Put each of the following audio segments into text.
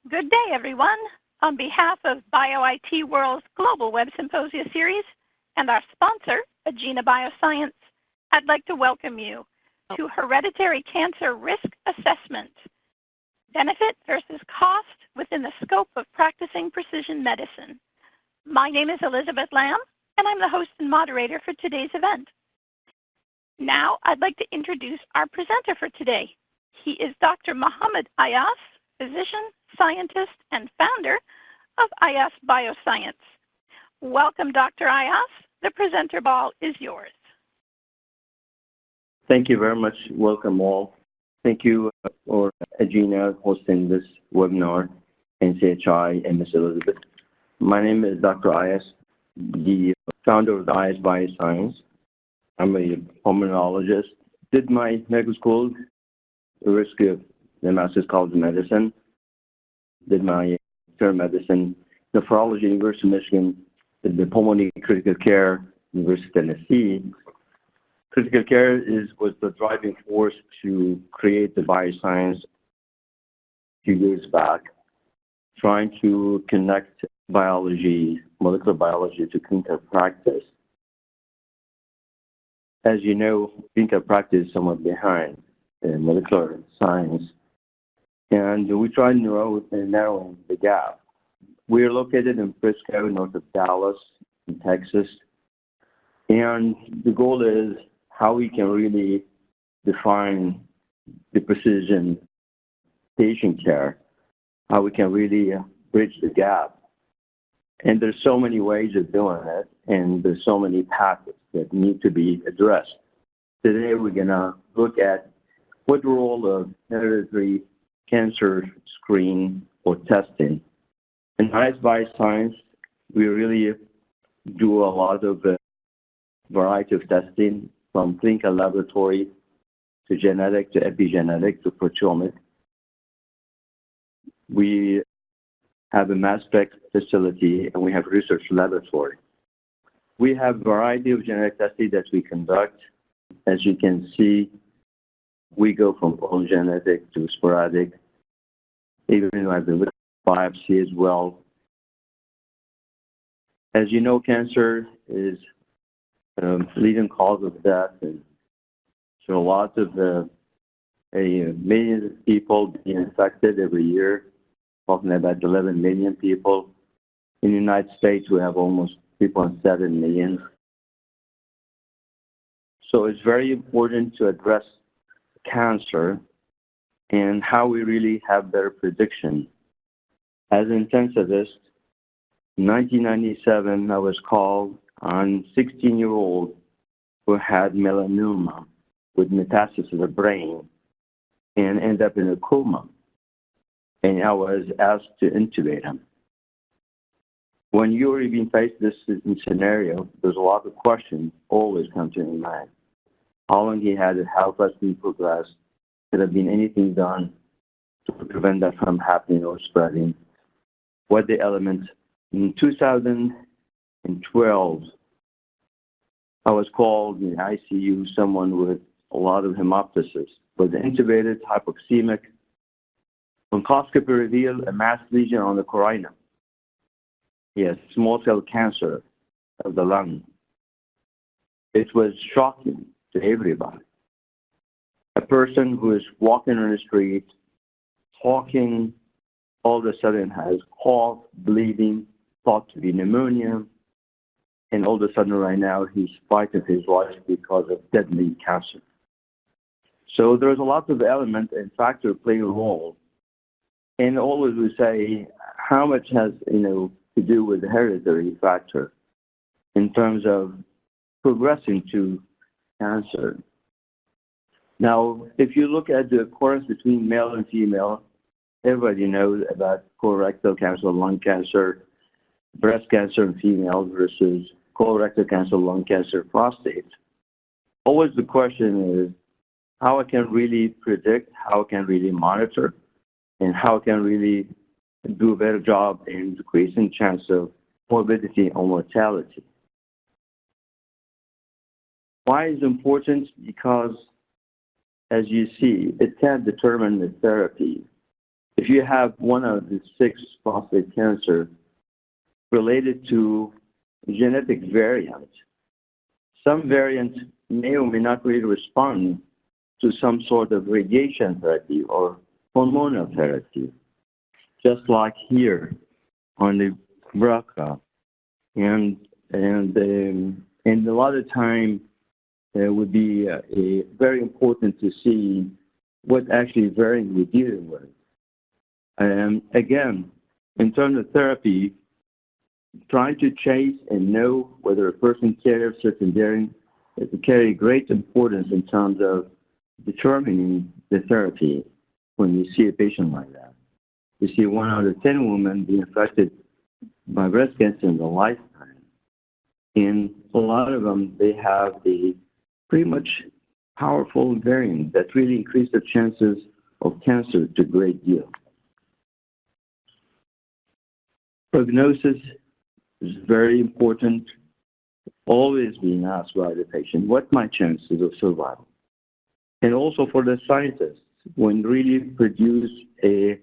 Good day, everyone. On behalf of BioIT World's Global Web Symposia Series and our sponsor, agena-bioscience, I'd like to welcome you to Hereditary Cancer Risk Assessment, Benefit versus Cost within the Scope of Practicing Precision Medicine. My name is Elizabeth Lamb, and I'm the host and moderator for today's event. Now, I'd like to introduce our presenter for today. He is Dr. Mohamad Ayass, physician, scientist, and founder of Ayass Bioscience. Welcome, Dr. Ayass. The presenter ball is yours. Thank you very much. Welcome all. Thank you for Agena hosting this webinar, NCHI and Ms. Elizabeth. My name is Dr. Ayass, the founder of the Ayass Bioscience. I'm a pulmonologist. Did my medical school, University of the Master's College of Medicine. Did my internal medicine, nephrology, University of Michigan. Did the pulmonary critical care, University of Tennessee. Critical care was the driving force to create the bioscience a few years back, trying to connect biology, molecular biology to clinical practice. As you know, clinical practice is somewhat behind in molecular science, and we try narrowing the gap. We are located in Frisco, north of Dallas, in Texas, and the goal is how we can really define the precision patient care, how we can really bridge the gap. And there's so many ways of doing it, and there's so many paths that need to be addressed. Today, we're going to look at what role of hereditary cancer screen or testing. In Ayass Bioscience, we really do a lot of variety of testing, from clinical laboratory to genetic to epigenetic to proteomic. We have a mass spec facility and we have research laboratory. We have a variety of genetic testing that we conduct. As you can see, we go from polygenetic to sporadic, even though I've been looking at biopsy as well. As you know, cancer is leading cause of death, and so a lot of millions of people being infected every year, talking about 11 million people. In the United States, we have almost 3.7 million. So it's very important to address cancer and how we really have better prediction. As an intensivist, in 1997, I was called on a 16-year-old who had melanoma with metastasis to the brain and ended up in a coma. And I was asked to intubate him. When you're being faced with this scenario, there's a lot of questions always come to your mind. How long he had it, how fast he progressed, could have been anything done to prevent that from happening or spreading? What the elements? In 2012, I was called in ICU, someone with a lot of hemoptysis, was intubated, hypoxemic. Bronchoscopy revealed a mass lesion on the carina. He has small cell cancer of the lung. It was shocking to everybody. A person who is walking on the street, talking, all of a sudden has cough, bleeding, thought to be pneumonia, and all of a sudden right now he's fighting his life because of deadly cancer. So there's a lot of elements and factors playing a role. And always we say, how much has to do with the hereditary factor in terms of progressing to cancer? Now, if you look at the occurrence between male and female, everybody knows about colorectal cancer, lung cancer, breast cancer in females versus colorectal cancer, lung cancer, prostate. Always the question is how I can really predict, how I can really monitor, and how I can really do a better job in decreasing chance of morbidity or mortality. Why is it important? Because, as you see, it can determine the therapy if you have one of the 6 prostate cancer related to genetic variants, some variants may or may not really respond to some sort of radiation therapy or hormonal therapy, just like here on the BRCA. And a lot of time it would be very important to see what actually variant we're dealing with. And again, in terms of therapy, trying to chase and know whether a person carries certain variant carry great importance in terms of determining the therapy when you see a patient like that. You see 1 out of 10 women being affected by breast cancer in their lifetime. And a lot of them, they have a pretty much powerful variant that really increase their chances of cancer to a great deal. Prognosis is very important, always being asked by the patient, what my chances of survival? And also for the scientists, when really produce a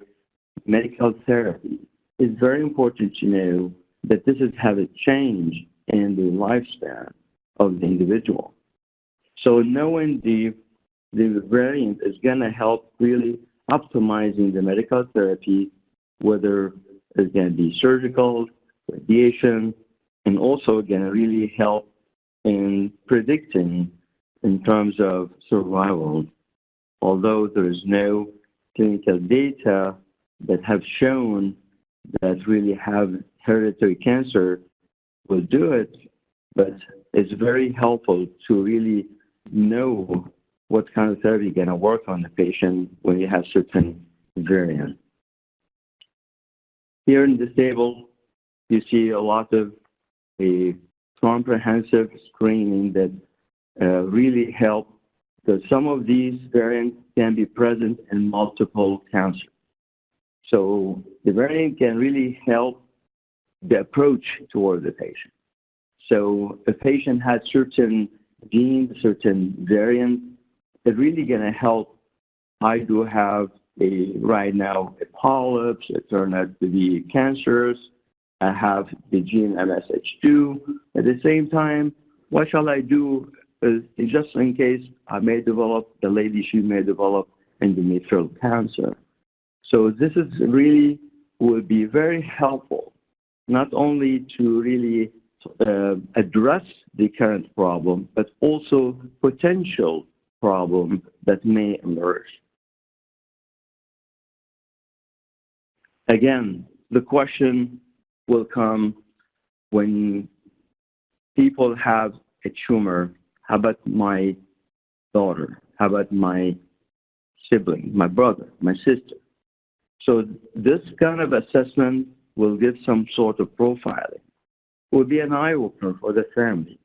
medical therapy, it's very important to know that this is have a change in the lifespan of the individual. So knowing the variant is going to help really optimizing the medical therapy, whether it's going to be surgical, radiation, and also going to really help in predicting in terms of survival. Although there is no clinical data that have shown that really have hereditary cancer will do it, but it's very helpful to really know what kind of therapy is going to work on the patient when you have certain variants. Here in this table, you see a lot of a comprehensive screening that really help, because some of these variants can be present in multiple cancers. So the variant can really help the approach toward the patient. So if a patient has certain genes, certain variants, it's really going to help. I do have right now a polyps, it turned out to be cancerous. I have the gene MSH2. At the same time, what shall I do just in case I may develop, the lady, she may develop endometrial cancer. So this is really will be very helpful, not only to really address the current problem, but also potential problems that may emerge. Again, the question will come when people have a tumor. How about my daughter? How about my sibling, my brother, my sister? So this kind of assessment will give some sort of profiling. It will be an eye-opener for the family.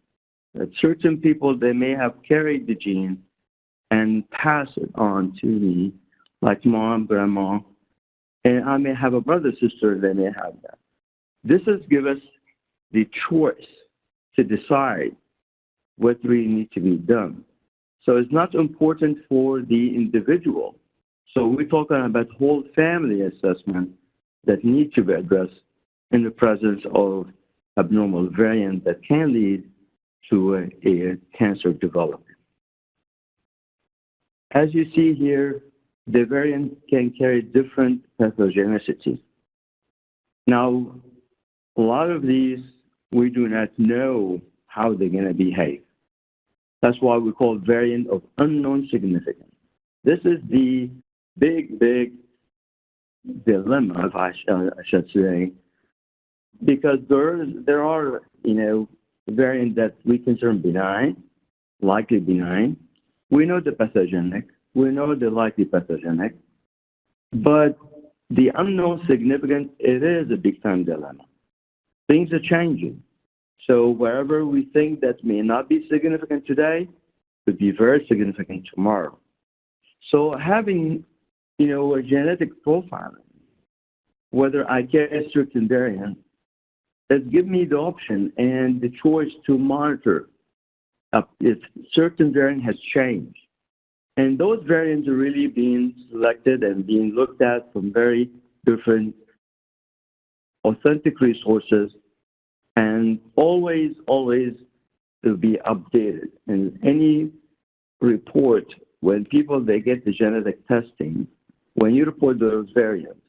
That certain people, they may have carried the gene and pass it on to me, like mom, grandma, and I may have a brother, sister, they may have that. This is give us the choice to decide what really needs to be done. So it's not important for the individual. So we're talking about whole family assessment that need to be addressed in the presence of abnormal variant that can lead to a cancer development. As you see here, the variant can carry different pathogenicity. Now, a lot of these, we do not know how they're going to behave. That's why we call variant of unknown significance. This is the big dilemma, if I should say, because there are, variants that we consider benign, likely benign. We know the pathogenic. We know the likely pathogenic. But the unknown significant, it is a big-time dilemma. Things are changing. So wherever we think that may not be significant today, could be very significant tomorrow. So having, a genetic profiling, whether I carry a certain variant, has given me the option and the choice to monitor if certain variant has changed. And those variants are really being selected and being looked at from very different authentic resources, and always to be updated. And any report, when people, they get the genetic testing, when you report those variants,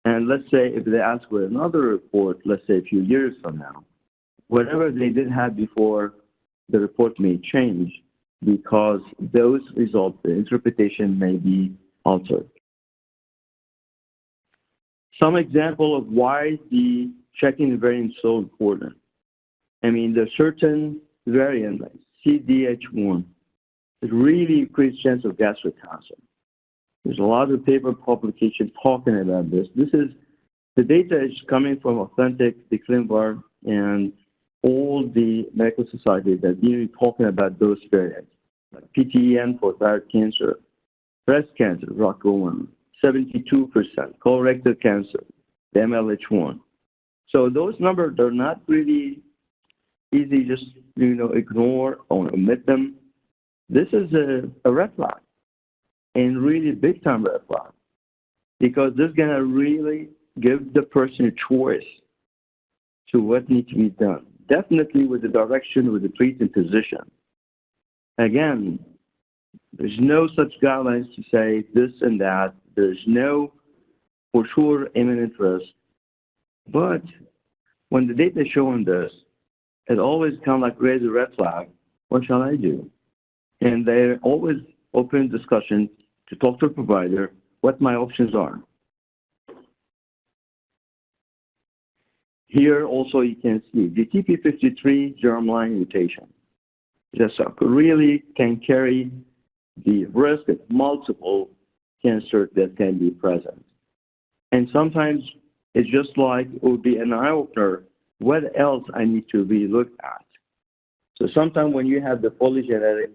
and let's say if they ask for another report, let's say a few years from now, whatever they did have before, the report may change because those results, the interpretation may be altered. Some example of why the checking the variant is so important. I mean, there's certain variant like CDH1, it really increased chance of gastric cancer. There's a lot of paper publications talking about this. The data is coming from authentic, the ClinVar, and all the medical societies that are talking about those variants, like PTEN for thyroid cancer, breast cancer, ROC1, 72%, colorectal cancer, the MLH1. So those numbers are not really easy, just ignore or omit them. This is a red flag, and really big time red flag, because this is gonna really give the person a choice to what needs to be done. Definitely with the direction with the treating physician. Again, there's no such guidelines to say this and that. There's no, for sure, imminent risk. But when the data is showing this, it always kind of like raise a red flag. What shall I do? And they're always open discussion to talk to a provider what my options are. Here also you can see the TP53 germline mutation. Just really can carry the risk of multiple cancers that can be present. And sometimes it's just like it would be an eye-opener, what else I need to be looked at. So sometimes when you have the polygenetic,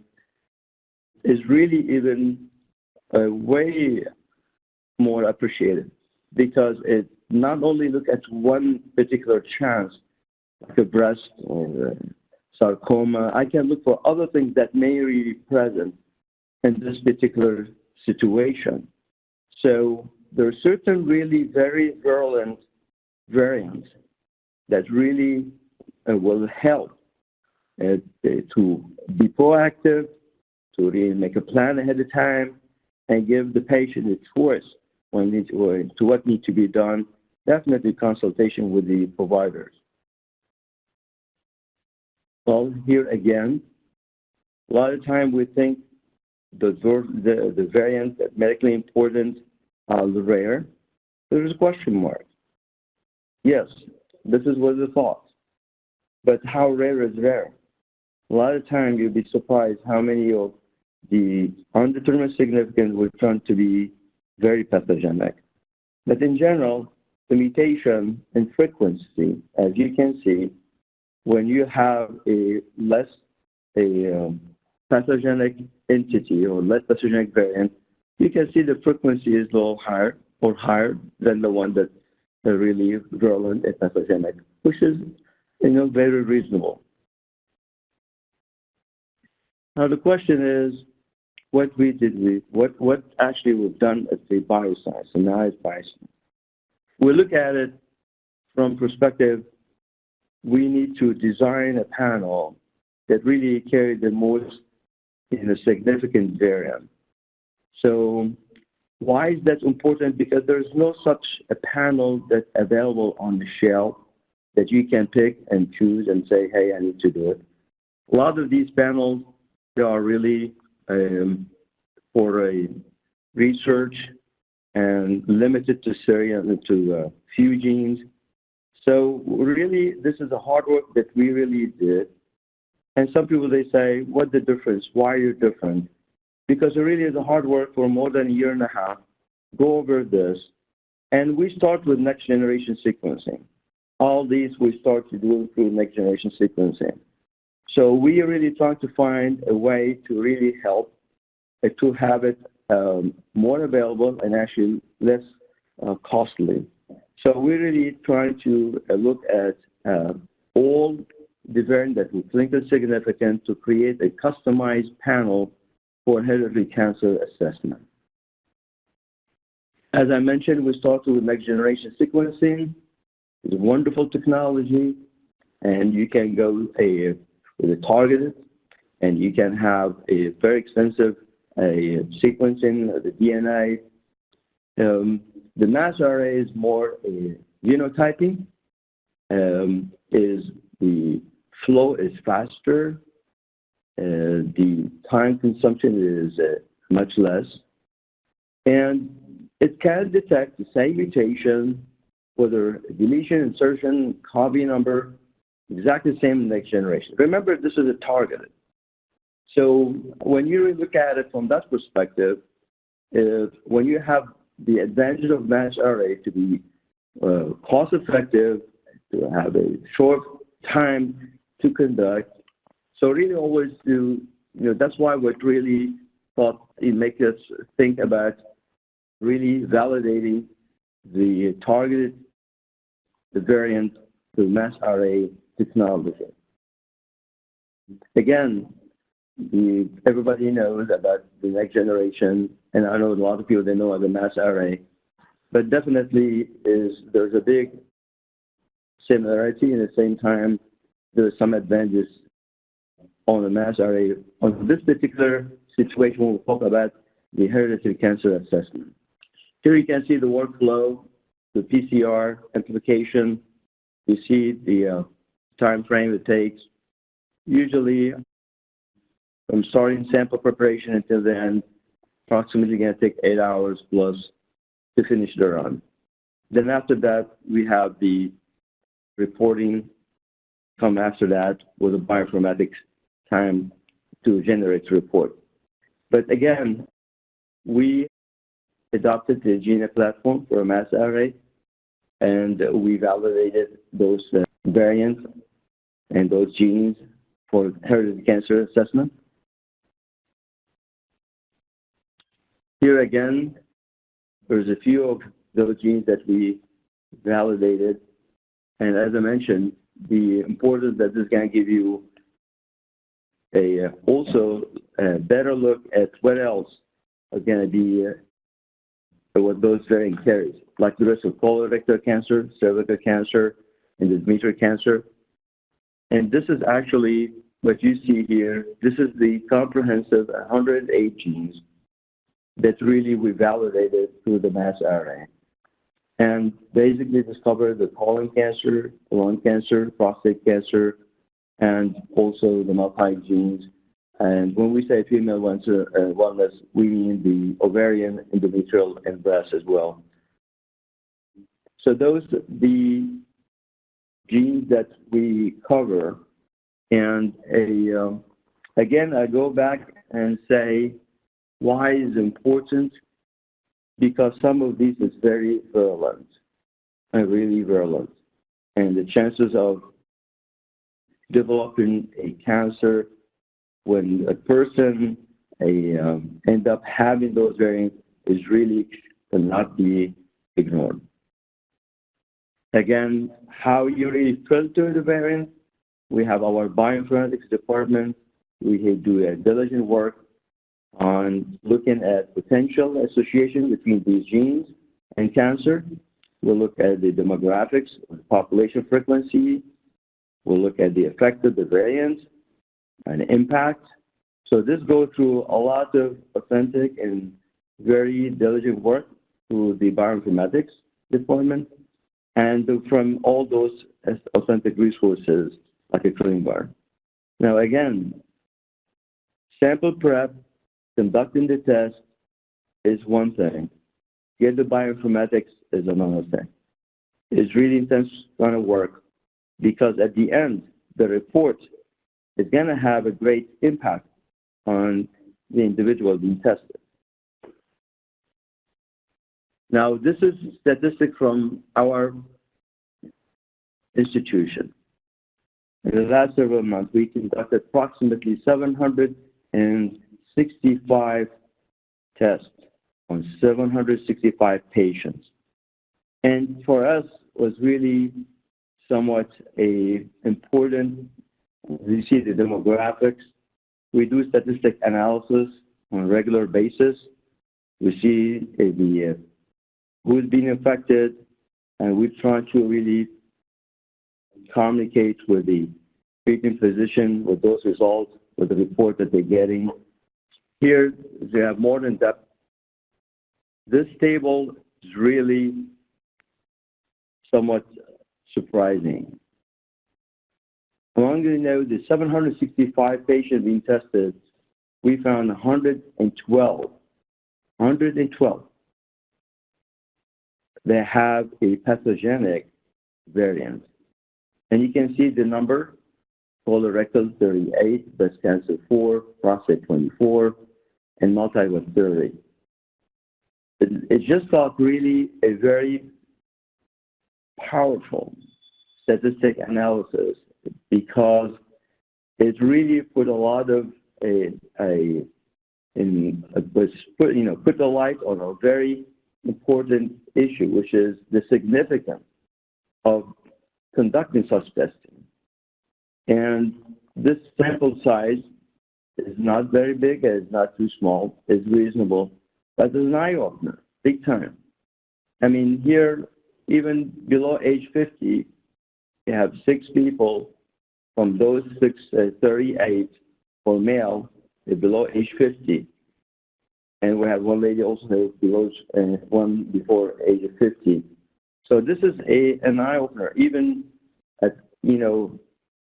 it's really even way more appreciated, because it not only look at one particular chance, like a breast or sarcoma, I can look for other things that may be present in this particular situation. So there are certain really very virulent variants that really will help to be proactive, to really make a plan ahead of time, and give the patient a choice to what needs to be done. Definitely consultation with the providers. Well, here again, a lot of time we think the variants that medically important are rare. There's a question mark. Yes, this is what the thought. But how rare is rare? A lot of time you'll be surprised how many of the undetermined significance will turn to be very pathogenic. But in general, the mutation in frequency, as you can see, when you have a less pathogenic entity or less pathogenic variant, you can see the frequency is a little higher or higher than the one that are really virulent and pathogenic, which is very reasonable. Now the question is, what actually we've done at the bioscience, and Ayass Bioscience. We look at it from perspective, we need to design a panel that really carry the most significant variant. So why is that important? Because there's no such a panel that's available on the shelf that you can pick and choose and say, hey, I need to do it. A lot of these panels, they are really for a research and limited to few genes. So really, this is a hard work that we really did. And some people, they say, what's the difference? Why are you different? Because it really is a hard work for more than a year and a half. Go over this. And we start with next generation sequencing. All these we start to do through next generation sequencing. So we are really trying to find a way to really help to have it more available and actually less costly. So we're really trying to look at all the variants that were clinically significant to create a customized panel for hereditary cancer assessment. As I mentioned, we started with next generation sequencing. It's a wonderful technology, and you can go with a targeted, and you can have a very extensive sequencing of the DNA. The mass array is more genotyping. The flow is faster. The time consumption is much less. And it can detect the same mutation, whether deletion, insertion, copy number, exactly the same in the next generation. Remember, this is a targeted. So when you look at it from that perspective, when you have the advantage of mass array to be cost effective, to have a short time to conduct, so really always do, that's why what really thought it make us think about really validating the targeted, the variant, the mass array technology. Again, everybody knows about the next generation, and I know a lot of people, they know the mass array, but definitely there's a big similarity, and at the same time, there's some advantages on the mass array. On this particular situation, we'll talk about the hereditary cancer assessment. Here you can see the workflow, the PCR amplification. You see the time frame it takes. Usually, from starting sample preparation until the end, approximately going to take 8 hours plus to finish the run. Then after that, we have the reporting come after that with the bioinformatics time to generate the report. But again, we adopted the agena platform for a mass array, and we validated those variants and those genes for hereditary cancer assessment. Here again, there's a few of those genes that we validated, and as I mentioned, the importance that this is going to give you also a better look at what else is going to be what those variants carries, like the risk of colorectal cancer, cervical cancer, endometrial cancer. And this is actually what you see here. This is the comprehensive 108 genes that really we validated through the mass array. And basically discovered the colon cancer, lung cancer, prostate cancer, and also the multi-genes. And when we say female wellness, we mean the ovarian, endometrial, and breast as well. So those the genes that we cover. And again, I go back and say, why is it important? Because some of these is very virulent, and really virulent. And the chances of developing a cancer when a person end up having those variants is really cannot be ignored. Again, how you really filter the variant, we have our bioinformatics department. We do a diligent work on looking at potential association between these genes and cancer. We'll look at the demographics, the population frequency. We'll look at the effect of the variant and impact. So this goes through a lot of authentic and very diligent work through the bioinformatics department and from all those authentic resources like a CleanBar. Now again, sample prep, conducting the test is one thing. Get the bioinformatics is another thing. It's really intense kind of work because at the end, the report is going to have a great impact on the individual being tested. Now, this is statistic from our institution. In the last several months, we conducted approximately 765 tests on 765 patients. And for us, was really somewhat important. You see the demographics. We do statistic analysis on a regular basis. We see who's been infected, and we try to really communicate with the treating physician with those results, with the report that they're getting. Here, they have more than depth. This table is really somewhat surprising. Among the 765 patients being tested, we found 112 that have a pathogenic variant. And you can see the number: colorectal 38, breast cancer 4, prostate 24, and multi was 30. It just got really a very powerful statistic analysis, because it really put a lot of put the light on a very important issue, which is the significance of conducting such testing. And this sample size is not very big, it's not too small, it's reasonable, but it's an eye-opener, big time. I mean, here, even below age 50, you have 6 people. From those 38 for male, they're below age 50. And we have one lady also below, one before age of 50. So this is an eye-opener. Even at,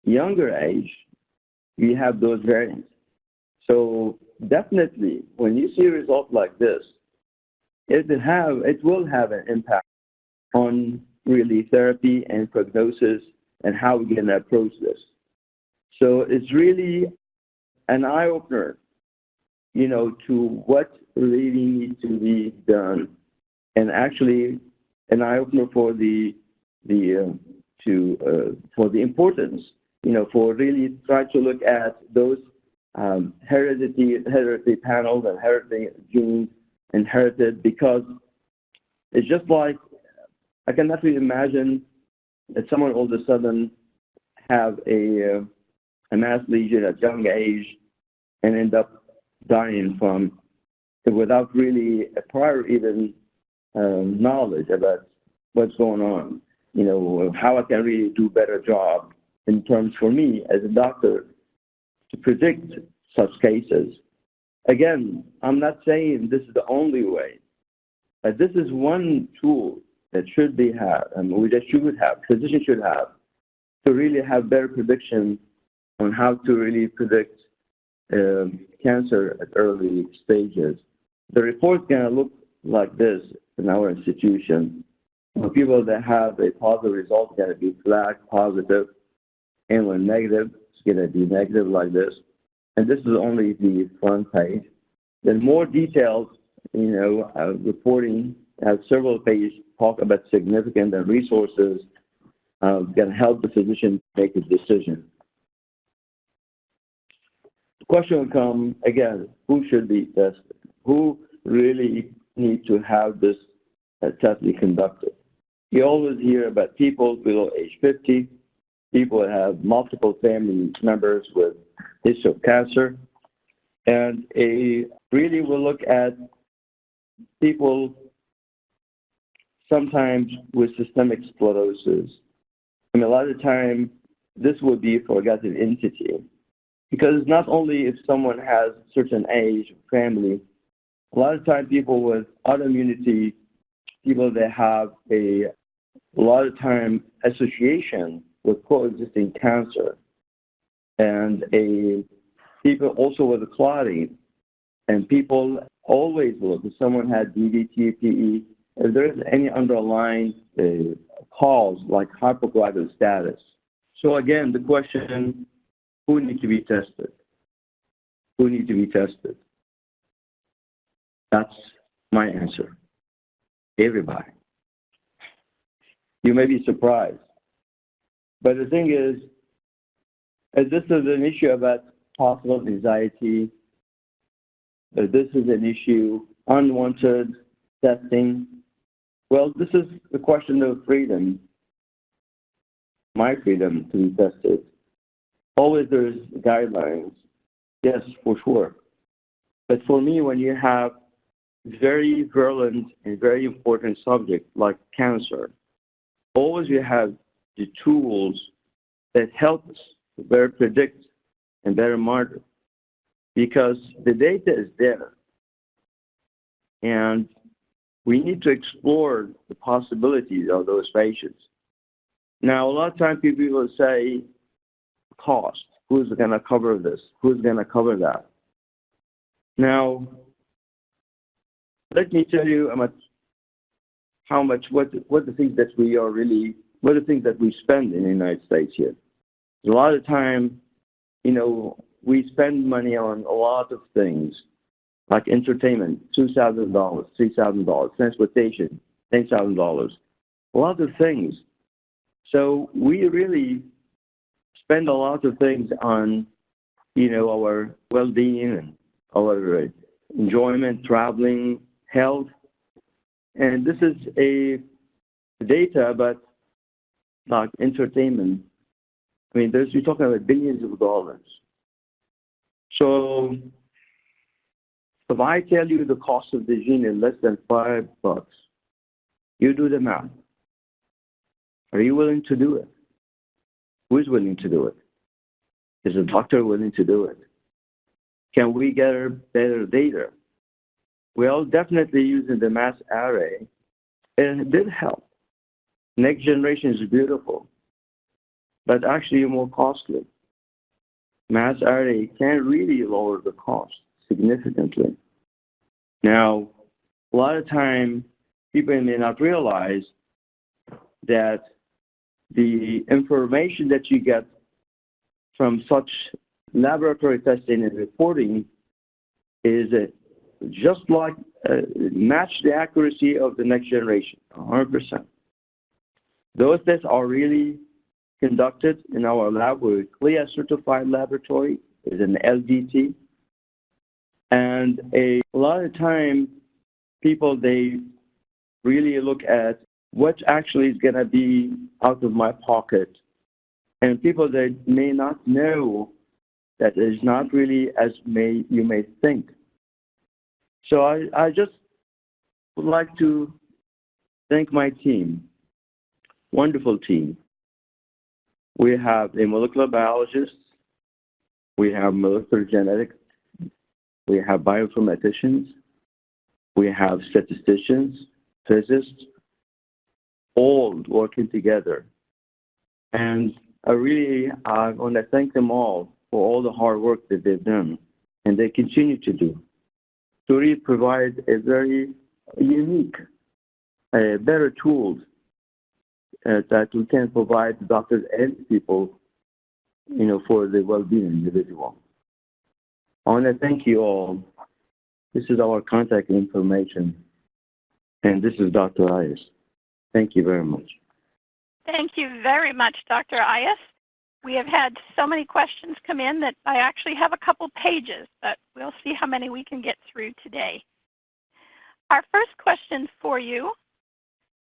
younger age, we have those variants. So definitely, when you see a result like this, it will have an impact on really therapy and prognosis and how we can approach this. So it's really an eye-opener, to what really needs to be done, and actually an eye-opener for the importance, for really try to look at those hereditary panels and hereditary genes inherited, because it's just like, I cannot really imagine that someone all of a sudden have a mass lesion at young age and end up dying from without really a prior even knowledge about what's going on. How I can really do a better job in terms, for me as a doctor, to predict such cases. Again, I'm not saying this is the only way, but this is one tool that should be had, and physicians should have, to really have better prediction on how to really predict cancer at early stages. The report's going to look like this in our institution. For people that have a positive result, it's going to be flagged positive, and when negative, it's going to be negative like this. And this is only the front page. Then more details, reporting has several pages talk about significant and resources can help the physician make a decision. The question will come again: who should be tested? Who really need to have this test be conducted? You always hear about people below age 50, people that have multiple family members with history of cancer, and really will look at people sometimes with systemic sclerosis. I mean, a lot of the time, this would be a forgotten entity, because not only if someone has a certain age, family, a lot of time people with autoimmunity, people that have a lot of time association with coexisting cancer, and people also with the clotting, and people always look if someone had DVT, PE, if there is any underlying cause like hypoglycemic status. So again, the question: who needs to be tested? Who needs to be tested? That's my answer. Everybody. You may be surprised, but the thing is, as this is an issue about possible anxiety, this is an issue unwanted testing. Well, this is the question of freedom, my freedom to be tested. Always there's guidelines, yes, for sure. But for me, when you have very virulent and very important subject like cancer, always you have the tools that help us to better predict and better monitor, because the data is there. And we need to explore the possibilities of those patients. Now, a lot of times people will say, cost. Who's going to cover this? Who's going to cover that? Now, let me tell you what the things that we are really, what the things that we spend in the United States here. A lot of time, we spend money on a lot of things, like entertainment, $2,000, $3,000, transportation, $10,000, a lot of things. So we really spend a lot of things on, our well-being and our enjoyment, traveling, health. And this is a data about like entertainment. I mean, you're talking about billions of dollars. So if I tell you the cost of the gene is less than $5, you do the math. Are you willing to do it? Who is willing to do it? Is a doctor willing to do it? Can we get better data? Well, definitely using the mass array, and it did help. Next generation is beautiful, but actually more costly. Mass array can really lower the cost significantly. Now, a lot of time, people may not realize that the information that you get from such laboratory testing and reporting is just like match the accuracy of the next generation, 100%. Those tests are really conducted in our lab. We're a CLIA certified laboratory, is an LDT. And a lot of time, people, they really look at what actually is going to be out of my pocket. And people that may not know that is not really as you may think. So I just would like to thank my team, wonderful team. We have a molecular biologist, we have molecular genetics, we have bioinformaticians, we have statisticians, physicists, all working together. And I want to thank them all for all the hard work that they've done and they continue to do to really provide a very unique, better tools that we can provide to doctors and people, for the well-being of the individual. I want to thank you all. This is our contact information, and this is Dr. Ayass. Thank you very much. Thank you very much, Dr. Ayass. We have had so many questions come in that I actually have a couple pages, but we'll see how many we can get through today. Our first question for you: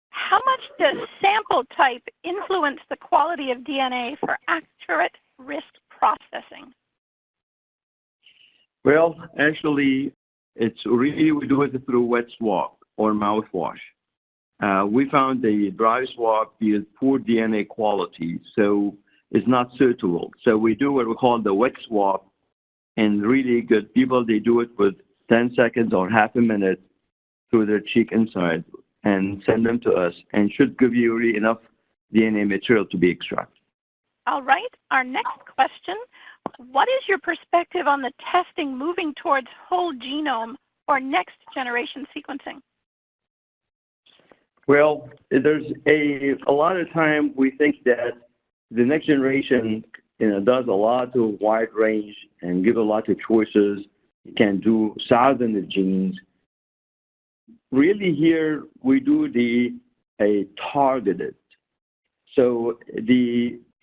how much does sample type influence the quality of DNA for accurate risk processing? Well, actually, it's really, we do it through wet swab or mouthwash. We found the dry swab yields poor DNA quality, so it's not suitable. So we do what we call the wet swab, and really good people, they do it with 10 seconds or half a minute through their cheek inside and send them to us, and should give you really enough DNA material to be extracted. All right, our next question: what is your perspective on the testing moving towards whole genome or next generation sequencing? Well, there's a lot of time we think that the next generation does a lot of wide range and give a lot of choices. It can do thousands of genes. Really here we do a targeted. So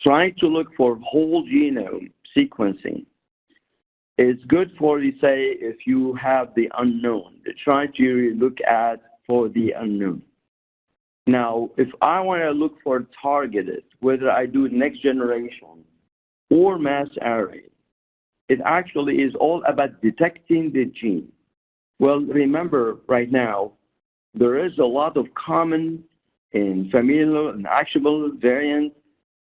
trying to look for whole genome sequencing is good for, say, if you have the unknown. Try to look at for the unknown. Now, if I want to look for targeted, whether I do next generation or mass array, It actually is all about detecting the gene. Well, remember right now, there is a lot of common and familial and actionable variants,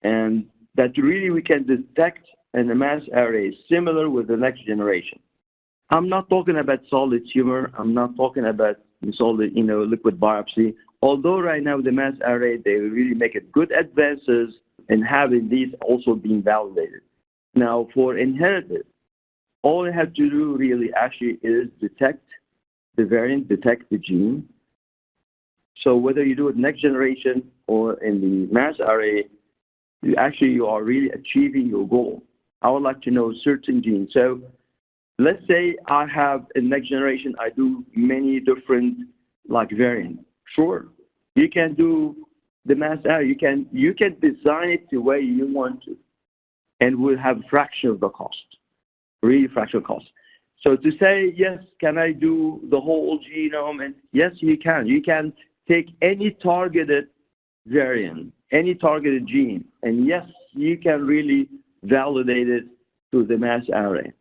and that really we can detect in the mass array similar with the next generation. I'm not talking about solid tumor. I'm not talking about solid, liquid biopsy. Although right now the mass array, they really make it good advances in having these also being validated. Now for inherited, all you have to do really actually is detect the variant, detect the gene. So whether you do it next generation or in the mass array, you are really achieving your goal. I would like to know certain genes. So let's say I have in next generation, I do many different variants. Sure, you can do the mass array. You can design it the way you want to, and we'll have a fraction of the cost, really fraction of cost. So to say, yes, can I do the whole genome? And yes, you can. You can take any targeted variant, any targeted gene, and yes, you can really validate it to the mass array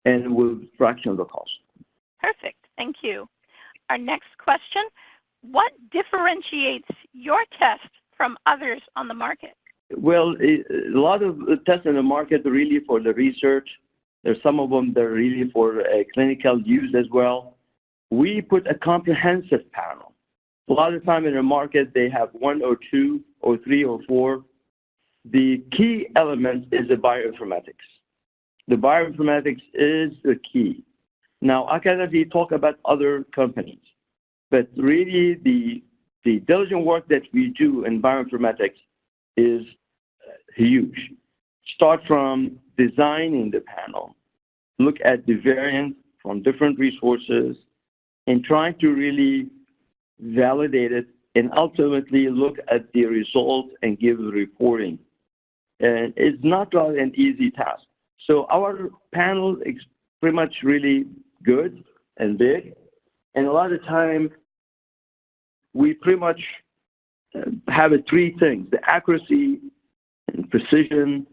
and with fraction of the cost. Perfect. Thank you. Our next question, what differentiates your test from others on the market? Well, a lot of tests in the market are really for the research. There's some of them that are really for clinical use as well. We put a comprehensive panel. A lot of time in the market, they have 1 or 2 or 3 or 4. The key element is the bioinformatics. The bioinformatics is the key. Now, I cannot really talk about other companies, but really the diligent work that we do in bioinformatics is huge. Start from designing the panel, look at the variants from different resources, and trying to really validate it, and ultimately look at the results and give reporting. And it's not really an easy task. So our panel is pretty much really good and big, and a lot of time we pretty much have 3 things: the accuracy and precision,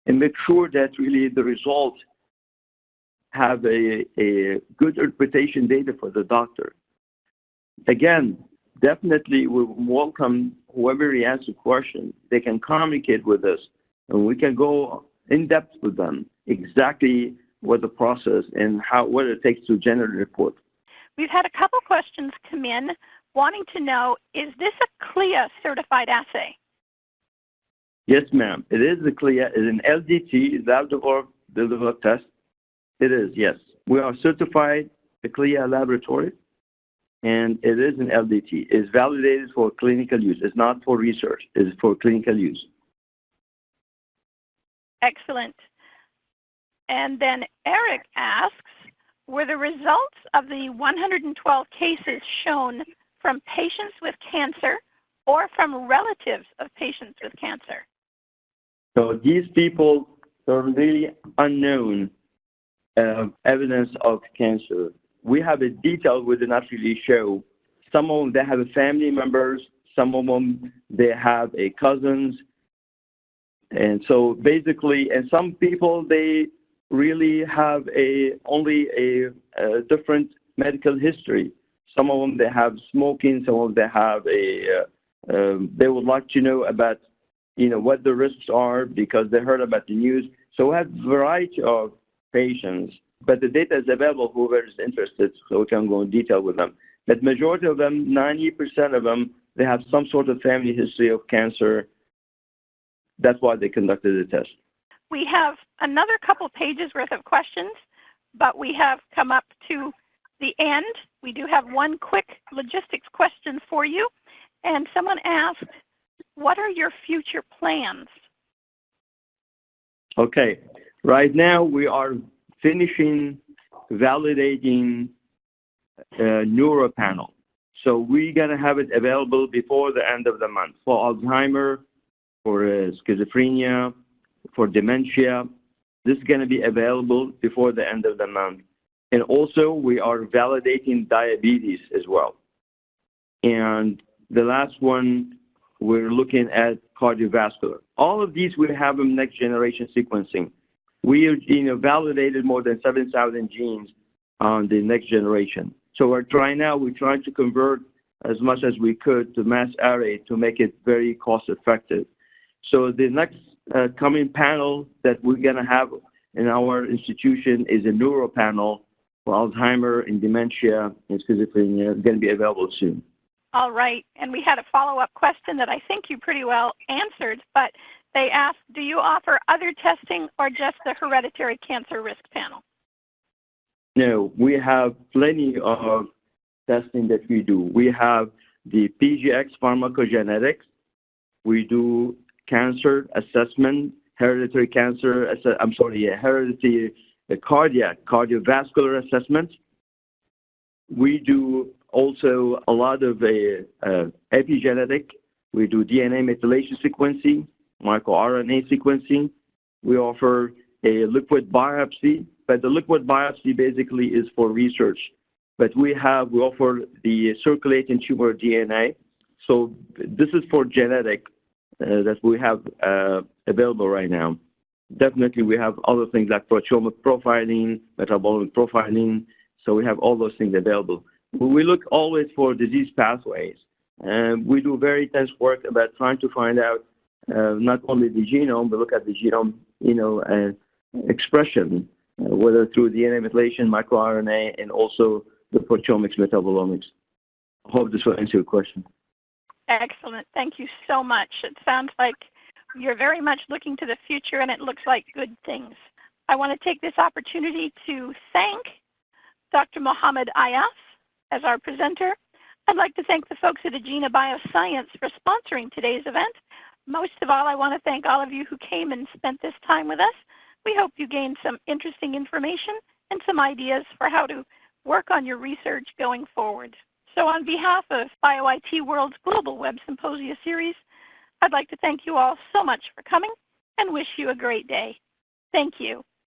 and make sure that really the results have a good interpretation data for the doctor. Again, definitely we welcome whoever answers the question. They can communicate with us, and we can go in depth with them exactly what the process and what it takes to generate a report. We've had a couple questions come in wanting to know, is this a CLIA certified assay? Yes, ma'am. It is a CLIA. It's an LDT, lab-developed test. It is, yes. We are certified, the CLIA laboratory, and it is an LDT. It's validated for clinical use. It's not for research. It's for clinical use. Excellent. And then Eric asks, were the results of the 112 cases shown from patients with cancer or from relatives of patients with cancer? So these people are really unknown evidence of cancer. We have a detail we did not really show. Some of them, they have family members. Some of them, they have cousins. And so basically, and some people, they really have only a different medical history. Some of them, they have smoking. Some of them, they have they would like to know about, what the risks are because they heard about the news. So we have a variety of patients, but the data is available, whoever is interested, so we can go in detail with them. But majority of them, 90% of them, they have some sort of family history of cancer. That's why they conducted the test. We have another couple pages worth of questions, but we have come up to the end. We do have one quick logistics question for you. And someone asked, what are your future plans? Okay. Right now, we are finishing validating a neuro panel. So we're going to have it available before the end of the month for Alzheimer, for schizophrenia, for dementia. This is going to be available before the end of the month. And also, we are validating diabetes as well. And the last one, we're looking at cardiovascular. All of these will have them next generation sequencing. We validated more than 7,000 genes on the next generation. So we're trying to convert as much as we could to mass array to make it very cost effective. So the next coming panel that we're going to have in our institution is a neuro panel for Alzheimer and dementia and schizophrenia. It's going to be available soon. All right. And we had a follow-up question that I think you pretty well answered, but they asked, do you offer other testing or just the hereditary cancer risk panel? No, we have plenty of testing that we do. We have the PGX pharmacogenetics. We do cancer assessment, hereditary cancer, hereditary cardiovascular assessment. We do also a lot of epigenetic. We do DNA methylation sequencing, microRNA sequencing. We offer a liquid biopsy, but the liquid biopsy basically is for research. But we offer the circulating tumor DNA. So this is for genetic that we have available right now. Definitely we have other things like proteomic profiling, metabolic profiling. So we have all those things available. We look always for disease pathways. And we do very intense work about trying to find out not only the genome, but look at the genome, expression, whether through DNA methylation, microRNA, and also the proteomics, metabolomics. I hope this will answer your question. Excellent. Thank you so much. It sounds like you're very much looking to the future, and it looks like good things. I want to take this opportunity to thank Dr. Mohamad Ayass as our presenter. I'd like to thank the folks at agena-bioscience for sponsoring today's event. Most of all, I want to thank all of you who came and spent this time with us. We hope you gained some interesting information and some ideas for how to work on your research going forward. So on behalf of BioIT World's Global Web Symposia Series, I'd like to thank you all so much for coming and wish you a great day. Thank you.